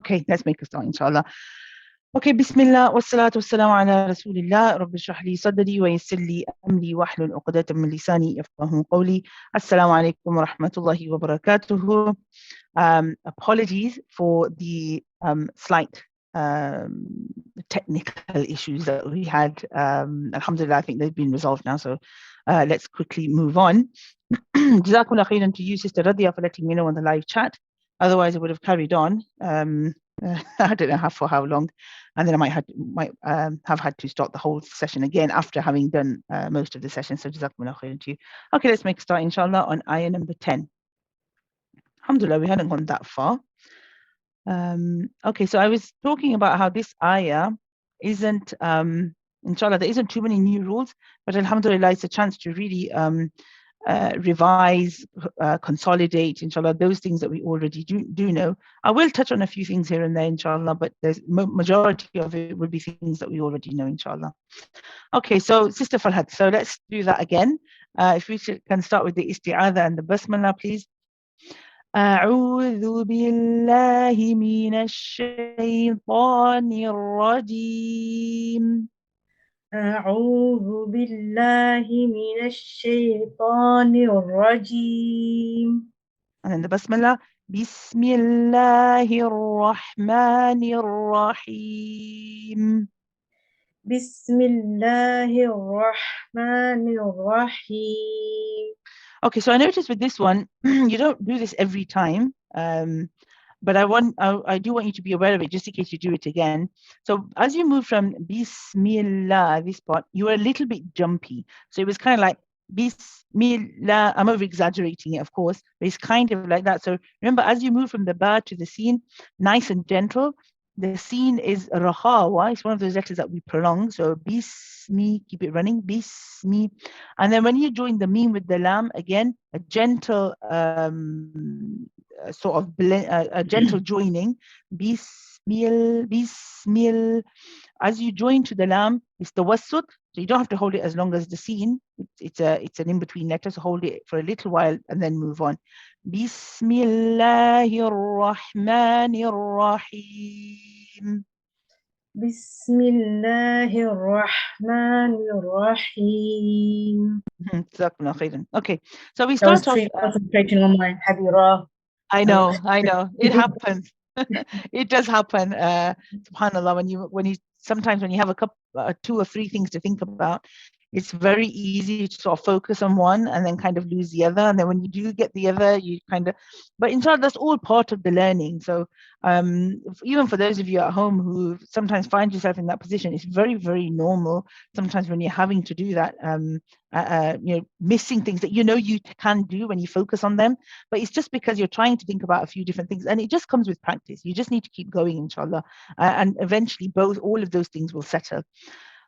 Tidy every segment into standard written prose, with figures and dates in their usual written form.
Okay, let's make a start, inshallah. Okay, Bismillah, wassalatu wassalamu ala Rasulillah, Rabbi shrah li sadri wa yassir li amri wahlul uqdatan min lisani yafqahu qawli. Assalamu alaikum wa rahmatullahi wa barakatuhu. Apologies for the slight technical issues that we had. Alhamdulillah, I think they've been resolved now, so let's quickly move on. Jazakumullah khairan to you, Sister Radia, for letting me know on the live chat. Otherwise, I would have carried on. I don't know for how long, and then I might have had to start the whole session again after having done most of the session. So Jazakumullah khairan to you. Okay, let's make a start, inshallah, on ayah number 10. Alhamdulillah, we hadn't gone that far. Okay, so I was talking about how this ayah isn't, inshallah, there isn't too many new rules, but alhamdulillah, it's a chance to really revise, consolidate, inshallah, those things that we already do know. I will touch on a few things here and there, inshallah, but the majority of it will be things that we already know, inshallah. Okay, so Sister Farhad, so let's do that again. If we can start with the isti'adha and the basmala, please. أعوذ بالله من الشيطان الرجيم. أعوذ بالله من الشيطان الرجيم. And then the basmala. بسم الله الرحمن الرحيم. بسم الله الرحمن الرحيم. Okay, so I noticed with this one, you don't do this every time, but I do want you to be aware of it just in case you do it again. So as you move from Bismillah, this part, you were a little bit jumpy. So it was kind of like Bismillah. I'm over exaggerating it, of course, but it's kind of like that. So remember, as you move from the ba to the sin, nice and gentle. The sin is rahawa. It's one of those letters that we prolong. So bismi, keep it running. Bismi. And then when you join the meme with the lam, again, a gentle sort of a gentle joining. Bismil, bismil. As you join to the lam, it's the wasut. So you don't have to hold it as long as the sin. It's an in-between letter. So hold it for a little while and then move on. Bismillahir Rahmanir Rahim. بسم الله الرحمن الرحيم. Okay, so we I was start off. concentrating on my Habira. I know, it happens. It does happen. Subhanallah, when you sometimes when you have a couple, 2 or 3 things to think about, it's very easy to sort of focus on one and then kind of lose the other. And then when you do get the other, you kind of, but inshallah, that's all part of the learning. So even for those of you at home who sometimes find yourself in that position, it's very, very normal. Sometimes when you're having to do that, missing things that you can do when you focus on them, but it's just because you're trying to think about a few different things, and it just comes with practice. You just need to keep going, inshallah, and eventually all of those things will settle.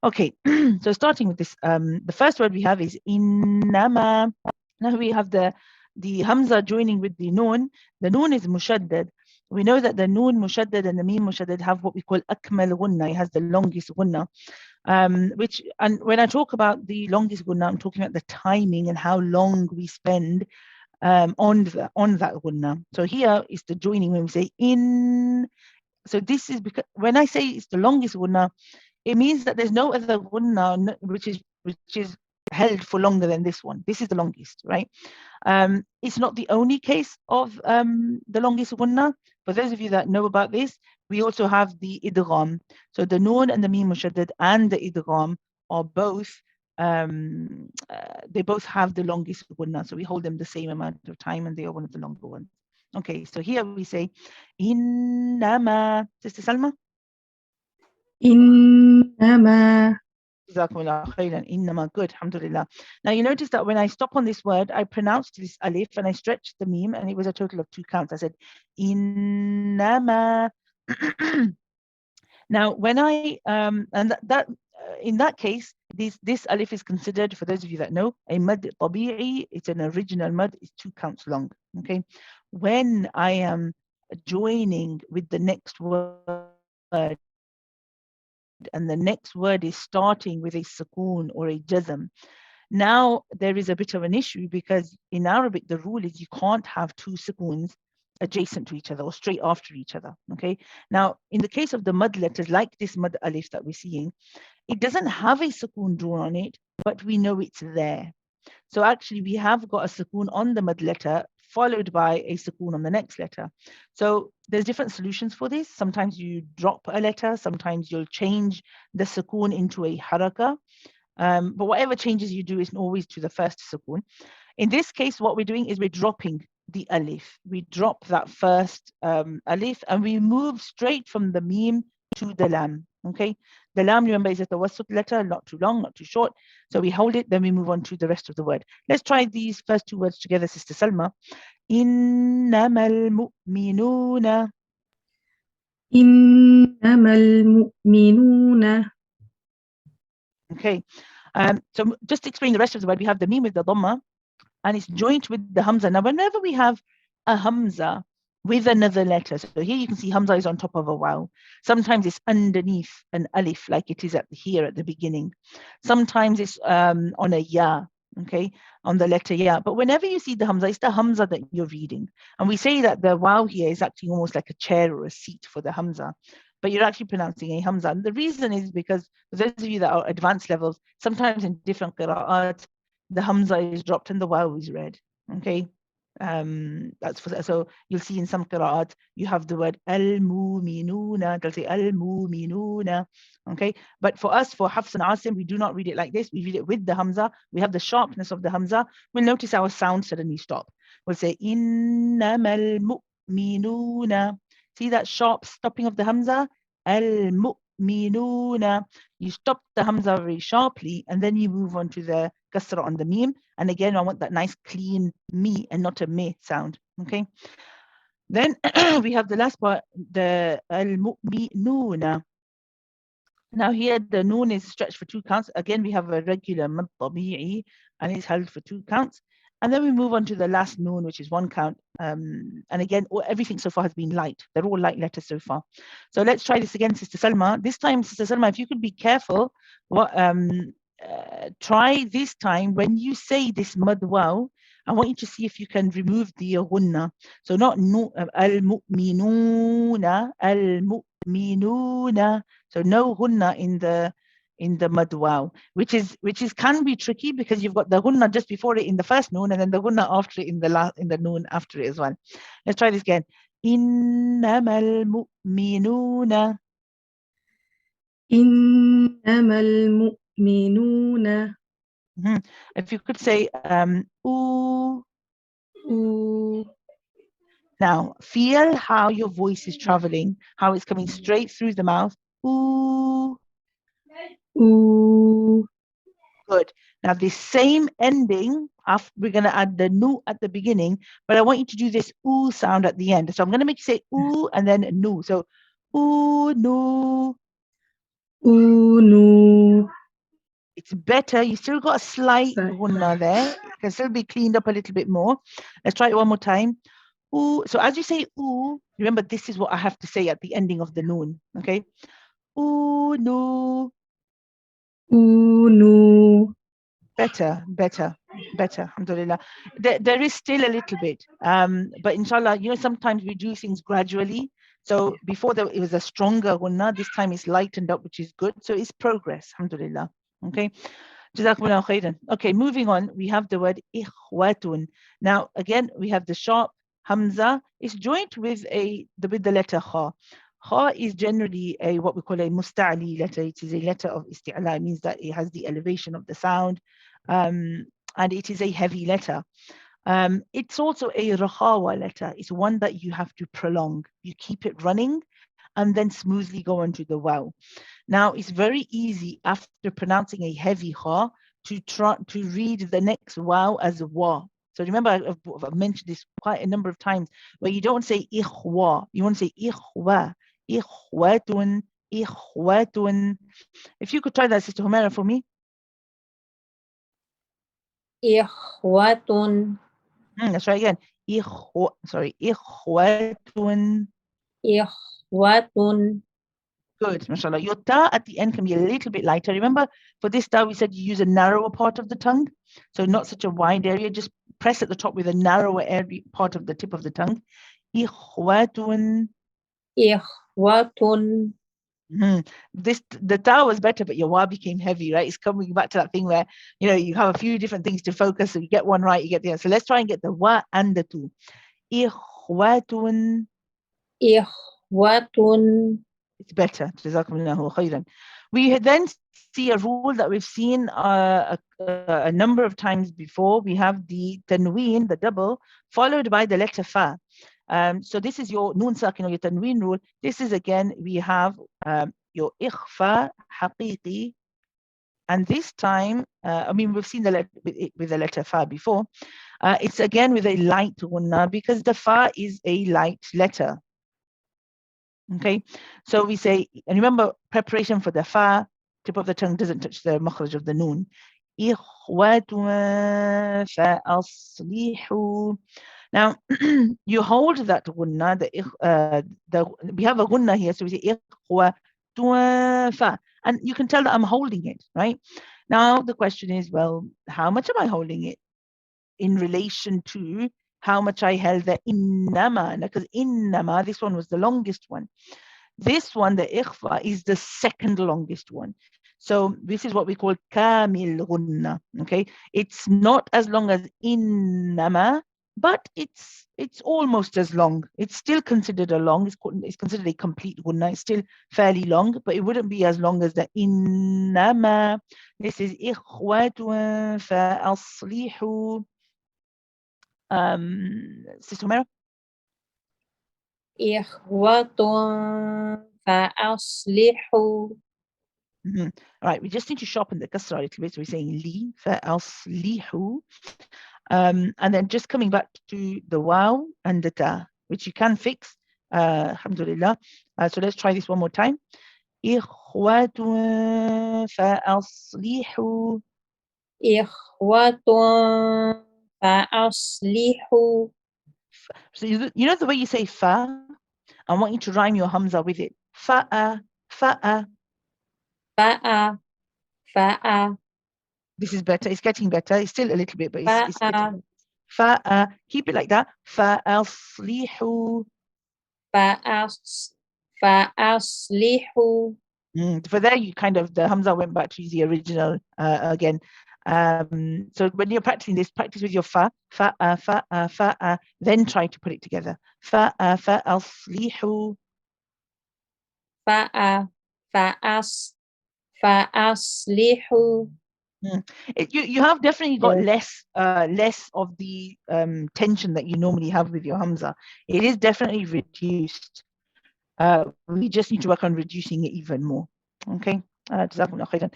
Okay, so starting with this, the first word we have is innama. Now we have the hamza joining with the noon. The noon is mushaddad. We know that the noon mushaddad and the mim mushaddad have what we call akmal gunna. It has the longest gunna. And when I talk about the longest gunna, I'm talking about the timing and how long we spend on that gunna. So here is the joining when we say in. So this is because when I say it's the longest gunna, it means that there's no other gunna which is held for longer than this one. This is the longest, right? It's not the only case of the longest gunna. For those of you that know about this, we also have the idgham. So the noon and the mim mushaddad and the idgham are both they both have the longest gunna. So we hold them the same amount of time, and they are one of the longer ones. Okay, so here we say innama. Sister Salma? إنما. Jazakumullah khairan. Innama. Good. Alhamdulillah. Now you notice that when I stop on this word, I pronounced this alif and I stretched the meme, and it was a total of 2 counts. I said innama. Now when I and that in that case, this alif is considered, for those of you that know, a mad tabi'i. It's an original mad. It's 2 counts long. Okay. When I am joining with the next word, and the next word is starting with a sukoon or a jazm, now there is a bit of an issue, because in Arabic the rule is you can't have 2 sukoons adjacent to each other or straight after each other. Okay. Now, in the case of the mud letters, like this mud alif that we're seeing, it doesn't have a sukoon drawn on it, but we know it's there. So actually, we have got a sukoon on the mud letter followed by a sukoon on the next letter. So there's different solutions for this. Sometimes you drop a letter, sometimes you'll change the sukoon into a haraka. But whatever changes you do is always to the first sukoon. In this case, what we're doing is we're dropping the alif. We drop that first alif and we move straight from the meme to the lam. Okay, the lam, remember, is a tawassut letter, not too long, not too short. So we hold it, then we move on to the rest of the word. Let's try these first two words together, Sister Salma. إنما المؤمنون. إنما المؤمنون. Okay, so just to explain the rest of the word, we have the meme with the dhamma, and it's joint with the hamza. Now, whenever we have a hamza with another letter, so here you can see hamza is on top of a waw. Sometimes it's underneath an alif, like it is here at the beginning. Sometimes it's on a ya, okay, on the letter ya. But whenever you see the hamza, it's the hamza that you're reading. And we say that the waw here is actually almost like a chair or a seat for the hamza, but you're actually pronouncing a hamza. And the reason is because for those of you that are advanced levels, sometimes in different qira'at, the hamza is dropped and the waw is read. Okay, that's for that. So you'll see in some qira'at you have the word al-mu'minuna. They'll say al-mu'minuna. Okay, but for us, for Hafs and Asim, we do not read it like this. We read it with the hamza. We have the sharpness of the hamza. We'll notice our sound suddenly stop. We'll say innamal mu'minuna. See that sharp stopping of the hamza? Al-mu'minuna. You stop the hamza very sharply, and then you move on to the kasra on the meme. And again, I want that nice clean me and not a me sound. Okay. Then we have the last part, the al-mu'minuna. Now here the noon is stretched for 2 counts. Again, we have a regular mad tabi'i, and it's held for 2 counts. And then we move on to the last noon, which is 1 count. And again, everything so far has been light. They're all light letters so far. So let's try this again, Sister Salma. This time, Sister Salma, if you could be careful, try this time when you say this mad waw, I want you to see if you can remove the ghunna. So not al-mu'minuna, al-mu'minuna. So no ghunna in the mad waw, which can be tricky because you've got the ghunna just before it in the first noon and then the ghunna after it in the noon after it as well. Let's try this again. Innamal mu'minuna. إنما المؤمنون. If you could say ooh. Ooh. Now feel how your voice is traveling, how it's coming straight through the mouth. Ooh. Ooh. Good. Now the same ending, we're going to add the nu at the beginning, but I want you to do this ooh sound at the end. So I'm going to make you say ooh and then nu. So ooh, nu. Ooh, no. It's better. You still got a slight ghunna there. It can still be cleaned up a little bit more. Let's try it one more time. Ooh. So as you say ooh, remember this is what I have to say at the ending of the noon. Okay. Ooh, no. Ooh, no. Better. Alhamdulillah. There is still a little bit, but inshallah, sometimes we do things gradually. So before it was a stronger ghunna, this time it's lightened up, which is good. So it's progress, alhamdulillah. Okay. Jazakumullah khairan. Okay, moving on, we have the word ikhwatun. Now, again, we have the sharp hamza. It's joined with the letter kha. Kha is generally what we call a musta'li letter. It is a letter of isti'la. It means that it has the elevation of the sound, and it is a heavy letter. It's also a rakhawa letter. It's one that you have to prolong. You keep it running and then smoothly go on to the waw. Now, it's very easy after pronouncing a heavy kha to try to read the next waw as wa. So remember, I've mentioned this quite a number of times, where you don't say ikhwa, you want to say ikhwa, ikhwatun, ikhwatun. If you could try that, Sister Humaira, for me. Ikhwatun. Let's try again. Ikhwatun. Ikhwatun. Good, mashallah. Your ta at the end can be a little bit lighter. Remember, for this ta, we said you use a narrower part of the tongue. So not such a wide area, just press at the top with a narrower area, part of the tip of the tongue. إخوة. إخوة. The ta was better, but your wa became heavy, right? It's coming back to that thing where you have a few different things to focus. So you get one right, you get the other. So let's try and get the wa and the tu. إخوة. إخوة. It's better. Jazakumullahu khairan. We then see a rule that we've seen a number of times before. We have the tanween, the double, followed by the letter fa. So this is your noon sakin or your tanween rule. This is again, we have your ikhfa haqiqi. And this time, we've seen with the letter fa before. It's again with a light gunna because the fa is a light letter. Okay, so we say, and remember, preparation for the fa, tip of the tongue doesn't touch the makhraj of the noon. إخوة فأصلحوا. Now, you hold that gunna, we have a gunna here, so we say إخوة fa, and you can tell that I'm holding it, right? Now, the question is, well, how much am I holding it in relation to how much I held the innama? Because innama, this one was the longest one. This one, the ikhfa, is the second longest one. So this is what we call kamil gunna. Okay, it's not as long as innama, but it's almost as long. It's still considered a long. It's considered a complete gunna. It's still fairly long, but it wouldn't be as long as the innama. This is ikhwatun fa aslihu. Sister Mera? إخوة فأصلحوا. All right, we just need to sharpen the kasra a little bit. So we're saying li fa'aslihu. And then just coming back to the waw and the ta, which you can fix, alhamdulillah. So let's try this one more time. إخوة فأصلحوا. إخوة فأصلحوا. So you know the way you say fa? I want you to rhyme your hamza with it. Fa'a, fa'a. فأ فأ This is better. It's getting better. It's still a little bit, but it's getting فأ better. Fa'a. Keep it like that. فأصلحوا. فأصلحوا. For there, you kind of, the hamza went back to the original again. So when you're practicing this, practice with your fa, then try to put it together. Fa'aslihu. فأصلحوا. You have definitely got less of the tension that you normally have with your hamza. It is definitely reduced. We just need to work on reducing it even more. Okay. Jazakumullah khairan.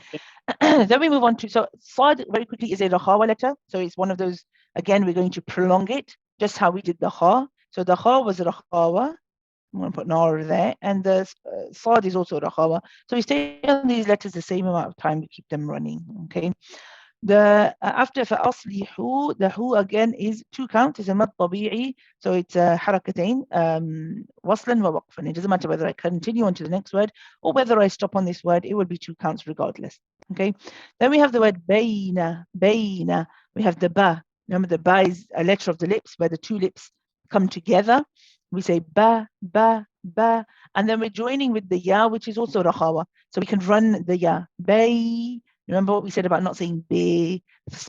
Then we move on to, so sad very quickly is a rakhawa letter. So it's one of those, again, we're going to prolong it, just how we did the kha. So the kha was rakhawa. I'm going to put an R there. And the sad is also rakhawa. So we stay on these letters the same amount of time, we keep them running. Okay. The after فأصلحوا, the hu again is 2 counts, is a mad طبيعي, so it's حركتين وصلا ووقفا. It doesn't matter whether I continue on to the next word or whether I stop on this word, it will be 2 counts regardless. Okay, then we have the word بين. We have the ba. Remember, the ba is a letter of the lips where the 2 lips come together. We say ba, and then we're joining with the ya, which is also rakhawa, so we can run the ya. Bay. Remember what we said about not saying be,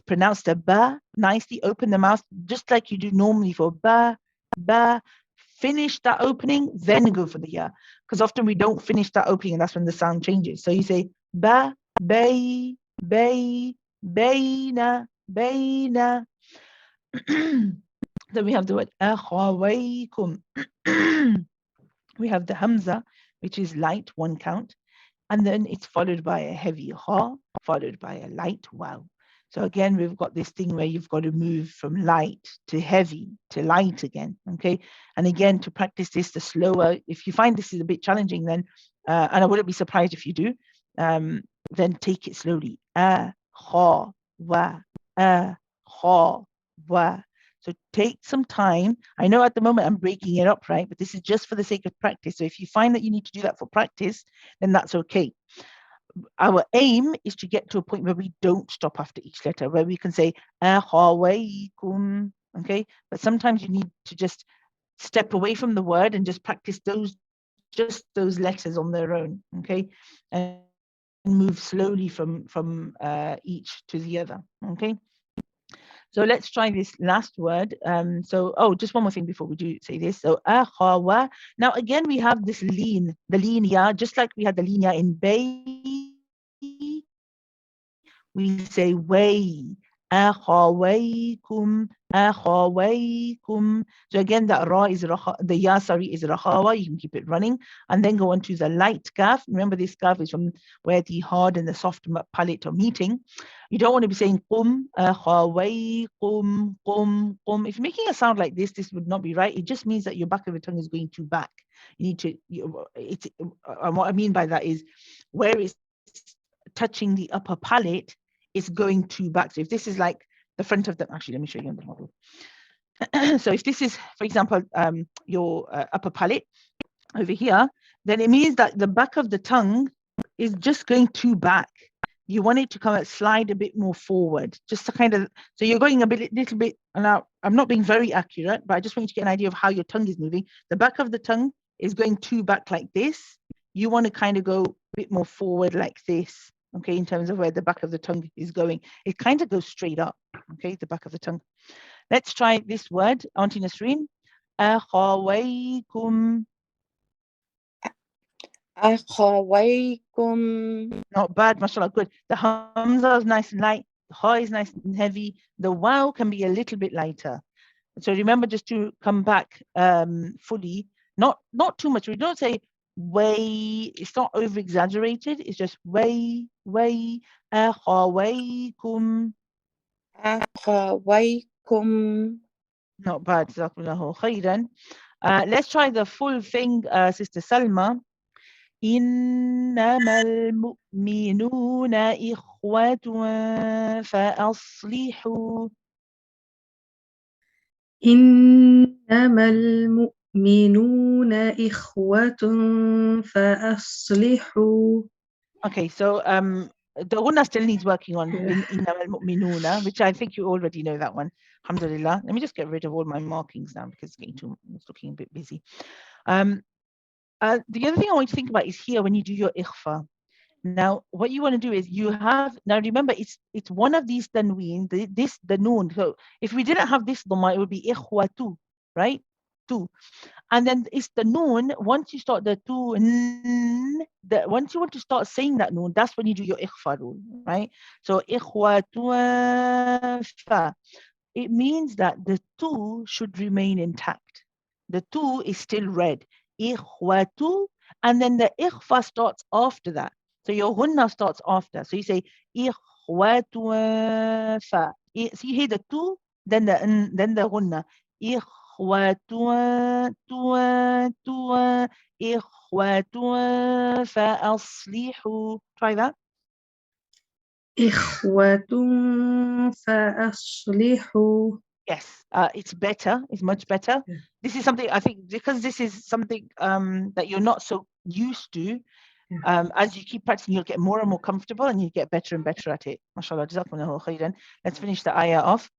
pronounce the ba nicely, open the mouth, just like you do normally for ba. Finish that opening, then go for the ya. Because often we don't finish that opening and that's when the sound changes. So you say ba, bay, bayna. Then we have the word akhawaykum. We have the hamza, which is light, 1 count. And then it's followed by a heavy ha, followed by a light waw. So again, we've got this thing where you've got to move from light to heavy to light again, okay? And again, to practice this, the slower, if you find this is a bit challenging, then, and I wouldn't be surprised if you do, then take it slowly. Ha, wa, ha, wa. So take some time. I know at the moment I'm breaking it up, right? But this is just for the sake of practice. So if you find that you need to do that for practice, then that's okay. Our aim is to get to a point where we don't stop after each letter, where we can say, okay? But sometimes you need to just step away from the word and just practice just those letters on their own, okay? And move slowly from each to the other, okay? So let's try this last word. Just one more thing before we do say this. So akhawa. Now again, we have this lean, the lean ya, just like we had the lean ya in bay. We say way. أخويكم أخويكم. So again, that ra is the ya, is rakhawa. You can keep it running and then go on to the light kaf. Remember, this kaf is from where the hard and the soft palate are meeting. You don't want to be saying qum أخويكم qum qum. If you're making a sound like this would not be right. It just means that your back of the tongue is going too back. You need to. What I mean by that is where it's touching the upper palate is going too back. So if this is like the front of the, actually, let me show you on the model. So if this is, for example, your upper palate over here, then it means that the back of the tongue is just going too back. You want it to come and slide a bit more forward, just to kind of, so you're going a little bit, and now I'm not being very accurate, but I just want you to get an idea of how your tongue is moving. The back of the tongue is going too back like this. You want to kind of go a bit more forward like this, okay, in terms of where the back of the tongue is going. It kind of goes straight up, okay, the back of the tongue. Let's try this word, Auntie Nasreen. أخويكم. أخويكم. Not bad, mashallah, good. The hamza is nice and light, the ha is nice and heavy, the waw can be a little bit lighter. So remember just to come back fully, not too much. We don't say way, it's not over exaggerated, it's just way, أخويكم. أخويكم. Not bad, jazakumullahu khairan. Let's try the full thing, Sister Salma. إنما المؤمنون إخوة فأصلحوا. إنما المؤمنون إخوة فأصلحوا. Okay, so the ghunna still needs working on in إنما المؤمنون, which I think you already know that one. Alhamdulillah. Let me just get rid of all my markings now because it's looking a bit busy. The other thing I want you to think about is here when you do your ikhfa. Now, what you want to do is you have, now remember, it's one of these tanween, the noon. So if we didn't have this dhamma, it would be ikhwatu, right? Two. And then it's the noon, once you start the two, once you want to start saying that noon, that's when you do your ikhfa rule, right? So ikhwatu fa. It means that the two should remain intact. The two is still read. Ikhwatu, and then the ikhfa starts after that. So your hunna starts after. So you say ikhwatu fa. So you hear the two, then the hunna. Ikhwatu ikhwatu fa aslihu. Try that. إخوة فأصلحوا. Yes, it's better. It's much better. Yeah. This is something I think, because this is something that you're not so used to. As you keep practicing, you'll get more and more comfortable and you get better and better at it. MashaAllah, jazakumullahu khairan. Let's finish the ayah off.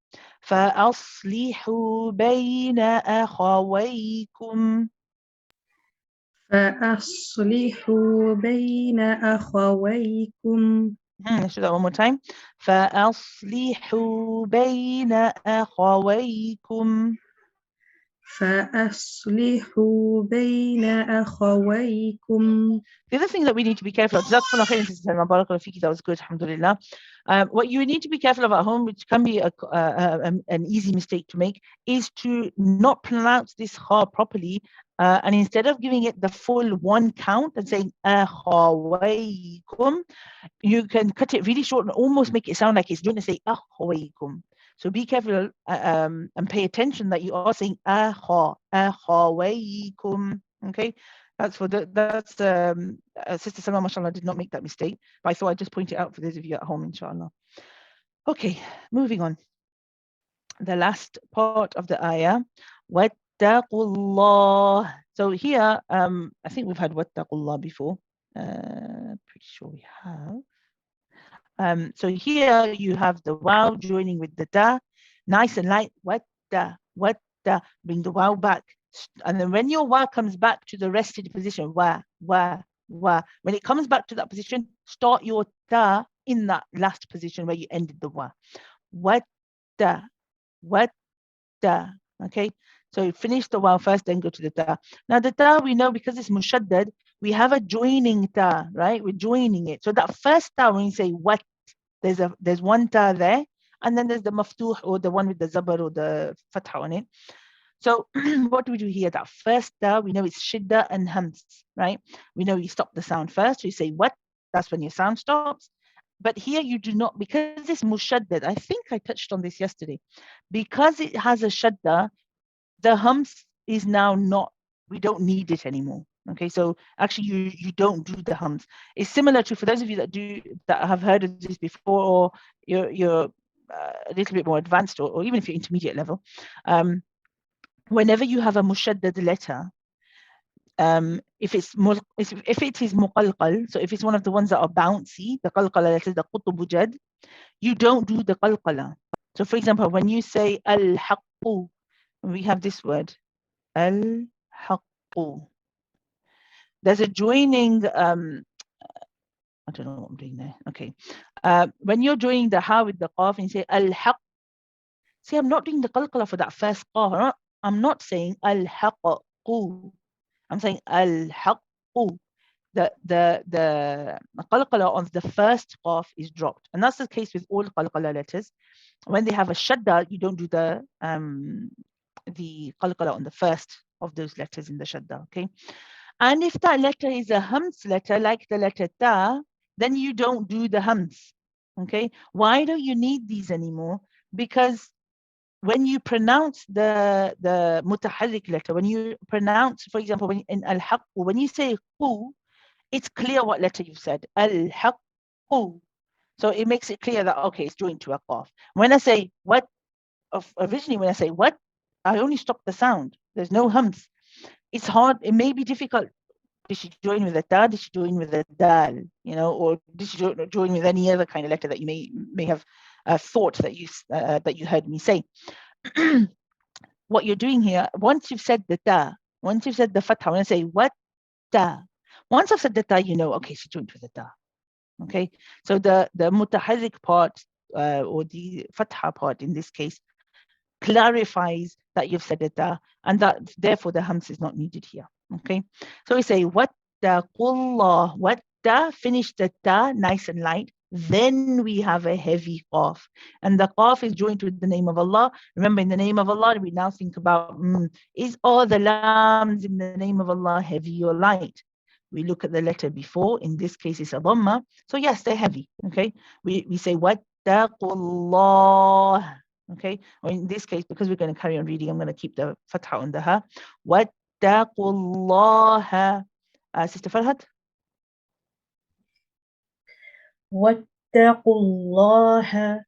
فَأَصْلِحُوا بَيْنَ أَخَوَيْكُمْ. فأصلحوا بين أخويكم. Let's do that one more time. فَأَصْلِحُوا بَيْنَ أَخَوَيْكُمْ. فأصلحوا بين أخويكم. The other thing that we need to be careful of, that was good, alhamdulillah. What you need to be careful of at home, which can be an easy mistake to make, is to not pronounce this ha properly, and instead of giving it the full one count and saying ahawaykum, you can cut it really short and almost make it sound like it's going to say ahawaykum. So be careful and pay attention that you are saying ahawaykum. Okay. Sister Salma, mashallah, did not make that mistake, but I thought I'd just point it out for those of you at home, inshallah. Okay, moving on. The last part of the ayah, wattaqullah. So here, I think we've had wattaqullah before. Pretty sure we have. So here you have the waw joining with the da, nice and light. Watta, bring the waw back. And then when your wa comes back to the rested position, wa, when it comes back to that position, start your ta in that last position where you ended the wa. What da, okay? So finish the wa first, then go to the ta. Now the ta, we know because it's mushaddad, we have a joining ta, right? We're joining it. So that first ta, when you say what, there's one ta there, and then there's the maftuh, or the one with the zabar or the fatha on it. So what do we do here? That first ta, we know it's shidda and hams, right? We know you stop the sound first. You say what, that's when your sound stops. But here you do not, because it's mushaddad. I think I touched on this yesterday. Because it has a shadda, the hums is now not, we don't need it anymore. Okay, so actually you don't do the hums. It's similar to, for those of you that have heard of this before, or you're a little bit more advanced, or even if you're intermediate level, whenever you have a mushaddad letter, if it is muqalqal, so if it's one of the ones that are bouncy, the qalqala letters, the qutb jad, you don't do the qalqala. So for example, when you say al-haqqu, we have this word, al-haqqu. There's a joining, I don't know what I'm doing there. Okay. When you're joining the ha with the qaf and you say al-haqq, see, I'm not doing the qalqala for that first qaf. I'm not saying al-haqqu. I'm saying al-haqqu. The qalqala of the first qaf is dropped. And that's the case with all qalqala letters. When they have a shadda, you don't do the qalqala on the first of those letters in the shadda, okay? And if that letter is a hams letter, like the letter ta, then you don't do the hams, okay? Why don't you need these anymore? Because when you pronounce the mutaharrik letter, when you pronounce, for example, when in al-haqqu, when you say qu, it's clear what letter you've said, al-haqqu. So it makes it clear that, okay, it's joined to a qaf. When I say what, originally when I say what, I only stop the sound. There's no hums. It's hard, it may be difficult. Did she join with a ta? Did she join with a dal? You know, or did she join with any other kind of letter that you may have thought that you heard me say? What you're doing here, once you've said the ta, once you've said the fatha, when I say what ta, once I've said the ta, you know, okay, she joined with the ta. Okay, so the mutaharrik part or the fatha part in this case clarifies that you've said the ta, and that therefore the hams is not needed here. Okay, so we say wattaqullah, watta, finish the ta nice and light, then we have a heavy qaf, and the qaf is joined with the name of Allah. Remember, in the name of Allah, we now think about is all the lams in the name of Allah heavy or light? We look at the letter before, in this case it's a dhamma, so yes, they're heavy. Okay, we say wattaqullah. Okay, or in this case, because we're going to carry on reading, I'm going to keep the fatha on the ha. Wattaqullaha. Sister Farhat? Wattaqullaha.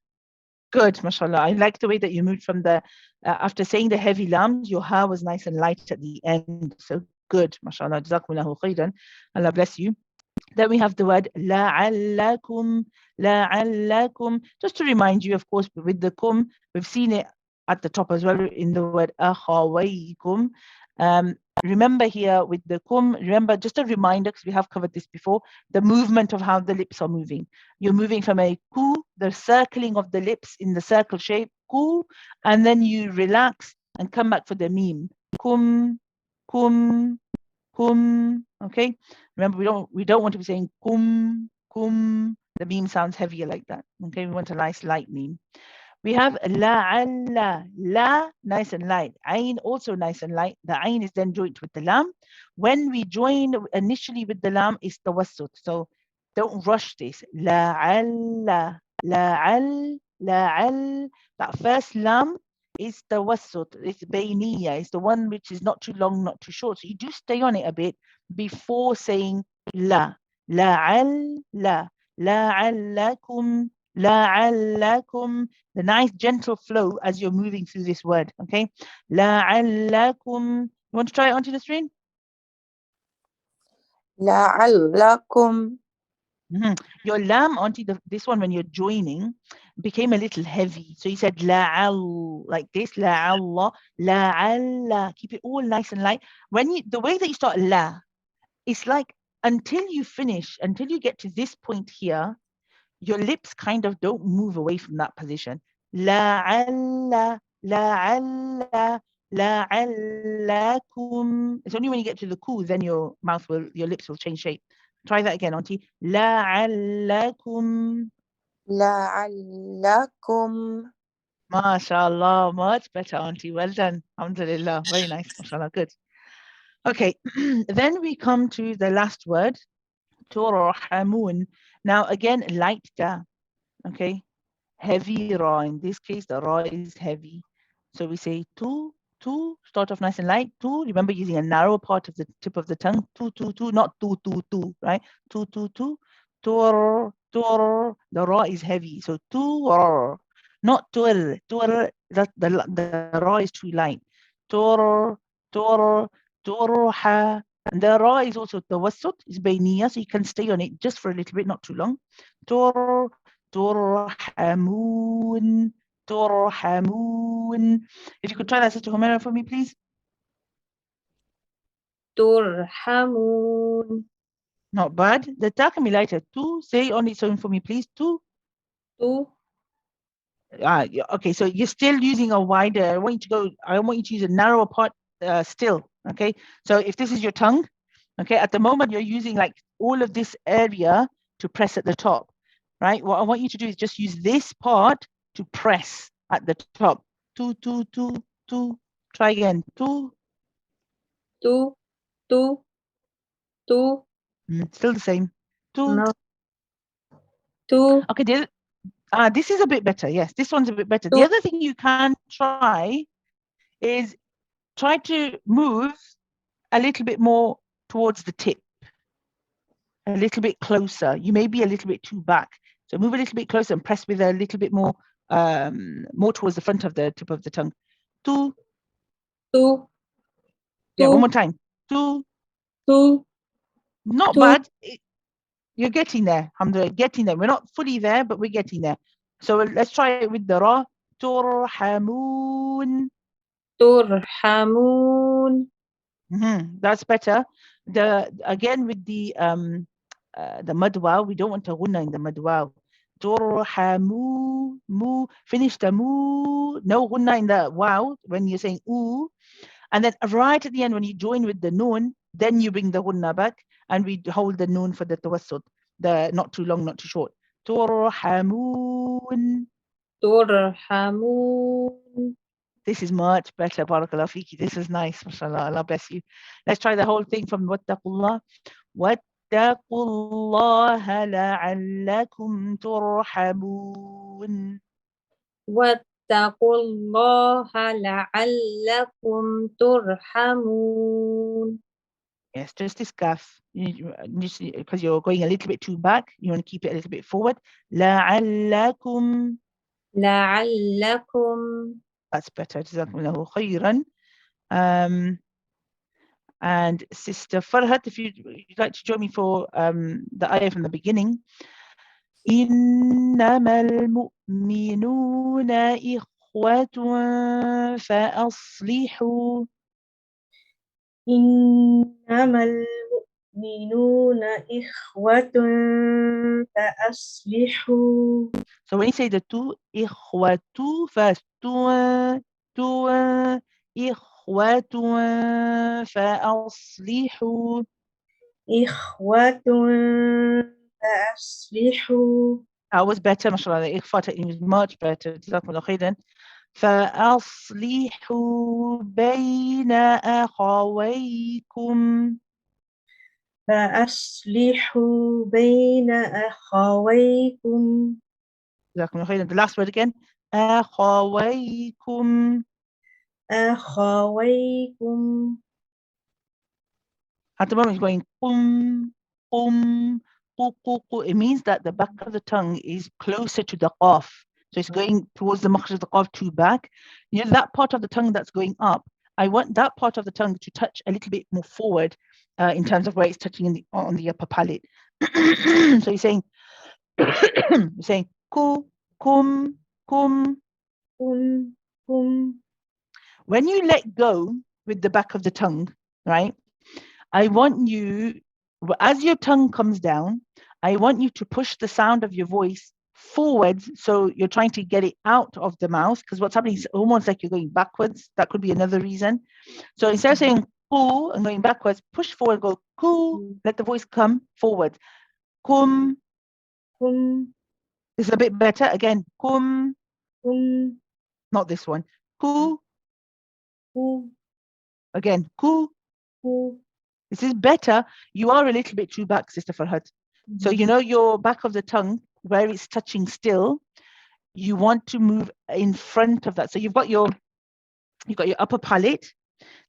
Good, mashallah. I like the way that you moved from the, after saying the heavy lams, your ha was nice and light at the end. So good, mashallah. Jazakumullahu khairan. Allah bless you. Then we have the word la'allakum, la'allakum. Just to remind you, of course, with the kum, we've seen it at the top as well in the word akhawaykum. Remember here with the kum, remember, just a reminder, because we have covered this before, the movement of how the lips are moving. You're moving from a ku, the circling of the lips in the circle shape, ku, and then you relax and come back for the meme. Kum, kum, kum. Okay, remember, we don't want to be saying kum, kum. The meme sounds heavier like that. Okay, we want a nice light meme. We have la'alla, la, nice and light. Ain, also nice and light. The ain is then joined with the lam. When we join initially with the lam, it's tawassut. So don't rush this. La'alla, la'al, la'al. That first lam is tawassut. It's bayniya. It's the one which is not too long, not too short. So you do stay on it a bit before saying la. La'al, la. La'allakum, la'allakum. The nice gentle flow as you're moving through this word, okay? La'allakum. You want to try it onto the screen? لعلكم Your lam, auntie, this one when you're joining became a little heavy. So you said la'al like this, la'allah, la'alla. Keep it all nice and light. The way that you start la, it's like until you finish, until you get to this point here, your lips kind of don't move away from that position. La'alla, la'alla, la'allakum. It's only when you get to the ku, then your lips will change shape. Try that again, auntie. La'allakum. لعلكم. MashaAllah, much better, auntie. Well done. Alhamdulillah. Very nice. MashaAllah. Good. Okay. Then we come to the last word, turhamun. Now again, light da. Okay. Heavy ra. In this case, the ra is heavy. So we say two, start off nice and light. Two, remember using a narrow part of the tip of the tongue. Two, not two, right? Two, tur. The ra is heavy. So tur, not tur. The ra is too light. Tur, turha. And the ra is also tawassut, is bayniya, so you can stay on it just for a little bit, not too long. ترحمون. If you could try that, Sister Humera, for me, please. ترحمون. Not bad. The ta can be lighter. Tu, say on its own for me, please. Tu. Tu. Okay, so you're still using a wider. I want you to use a narrower part still. Okay, so if this is your tongue, okay, at the moment you're using like all of this area to press at the top, right? What I want you to do is just use this part to press at the top. Tu. Try again. Tu. Tu. Still the same. Tu. No. Tu. Okay, this is a bit better. Yes, this one's a bit better. Tu. The other thing you can try is try to move a little bit more towards the tip, a little bit closer. You may be a little bit too back. So move a little bit closer and press with a little bit more towards the front of the tip of the tongue. Tu. Yeah, one more time. Tu. Not bad. You're getting there. Alhamdulillah, getting there. We're not fully there, but we're getting there. So let's try it with the ra. Turhamun. That's better. Again with the mad waw, we don't want a gunna in the mad waw. Turhamu, mu. Finish the mu. No gunna in the wow when you're saying oo. And then right at the end when you join with the noon, then you bring the gunna back and we hold the noon for the tawassut. The not too long, not too short. Turhamun. This is much better. Barakallah fiki. This is nice. MashaAllah. Allah bless you. Let's try the whole thing from Wattaqullah. Wattaqullaha la'allakum turhamun. واتقوا الله لعلكم ترحمون. Yes, just this kaf. Because you're going a little bit too back, you want to keep it a little bit forward. لعلكم. That's better. Jazakumullahu khairan. And Sister Farhat, if you'd like to join me for the ayah from the beginning. إنما المؤمنون إخوة فأصلحوا. إنما المؤمنون إخوة فأصلحوا. So when you say the two, إخوة first, two, إخوة فأصلحوا. إخوة فأصلحوا. That was better, mashallah. The إخوة was much better. جزاكم الله خيرا. فأصلحوا بين أخويكم. فأصلحوا بين أخويكم. جزاكم الله خيرا. The last word again. أخويكم. أخويكم. At the moment, it's going it means that the back of the tongue is closer to the qaf. So it's going towards the makhraj of the qaf to back. You know, that part of the tongue that's going up, I want that part of the tongue to touch a little bit more forward in terms of where it's touching on the upper palate. So you're saying, ku, kum, kum. kum. When you let go with the back of the tongue, right? I want you, as your tongue comes down, I want you to push the sound of your voice forwards. So you're trying to get it out of the mouth, because what's happening is almost like you're going backwards. That could be another reason. So instead of saying ku and going backwards, push forward, go ku, let the voice come forward. Kum. This is a bit better. Again, kum. Not this one. Ku. Again, ku. This is better. You are a little bit too back, Sister Farhat. So you know your back of the tongue, where it's touching still, you want to move in front of that. So you've got your upper palate.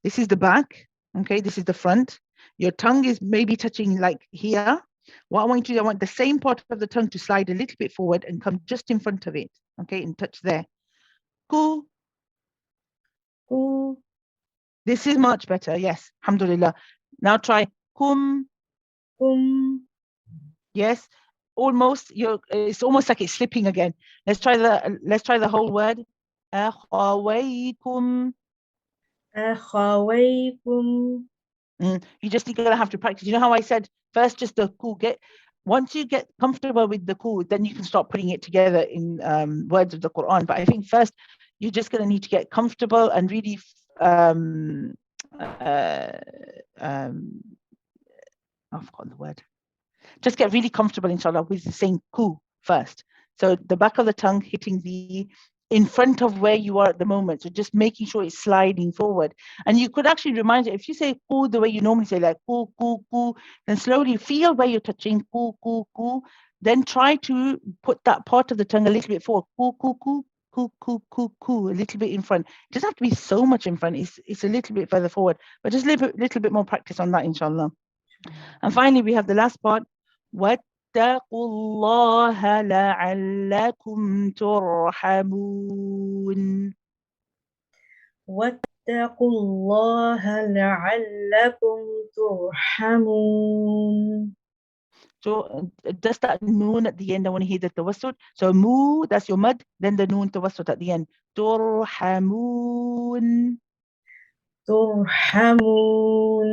This is the back. Okay, this is the front. Your tongue is maybe touching like here. What I want you to do, I want the same part of the tongue to slide a little bit forward and come just in front of it. Okay, and touch there. Ku. This is much better. Yes, alhamdulillah. Now try kum. Yes, almost. It's almost like it's slipping again. Let's try the whole word. Akhawaykum. You just gonna have to practice. You know how I said first, just the ku. Once you get comfortable with the ku, then you can start putting it together in words of the Quran. But I think first you're just gonna need to get comfortable and really I've forgotten the word. Just get really comfortable, inshallah, with saying ku first. So the back of the tongue hitting in front of where you are at the moment. So just making sure it's sliding forward. And you could actually remind it, if you say ku the way you normally say, like ku, ku, ku, then slowly feel where you're touching, ku, ku, ku. Then try to put that part of the tongue a little bit forward, ku, ku, ku, ku, ku, ku, ku, a little bit in front. It doesn't have to be so much in front. It's a little bit further forward, but just a little bit more practice on that, inshallah. And finally, we have the last part. واتقوا الله لعلكم ترحمون. واتقوا الله لعلكم ترحمون. So just that noon at the end, I want to hear the tawassut. So mu, that's your mud, then the noon tawassut at the end. ترحمون. ترحمون.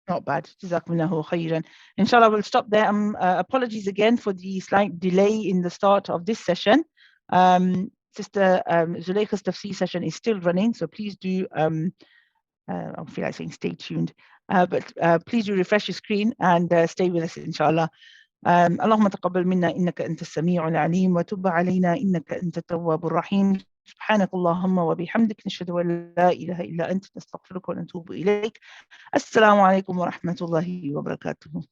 Not bad. Jazakumullahu khairan. Inshallah, we'll stop there. Apologies again for the slight delay in the start of this session. Sister Zuleika's tafsir session is still running, so please do, I feel like saying stay tuned, but please do refresh your screen and stay with us, inshallah. اللهم تقبل منا إنك أنت السميع العليم وتب علينا إنك أنت التواب الرحيم. سبحانك اللهم وبحمدك نشهد أن لا إله إلا أنت نستغفرك ونتوب إليك. السلام عليكم ورحمة الله وبركاته.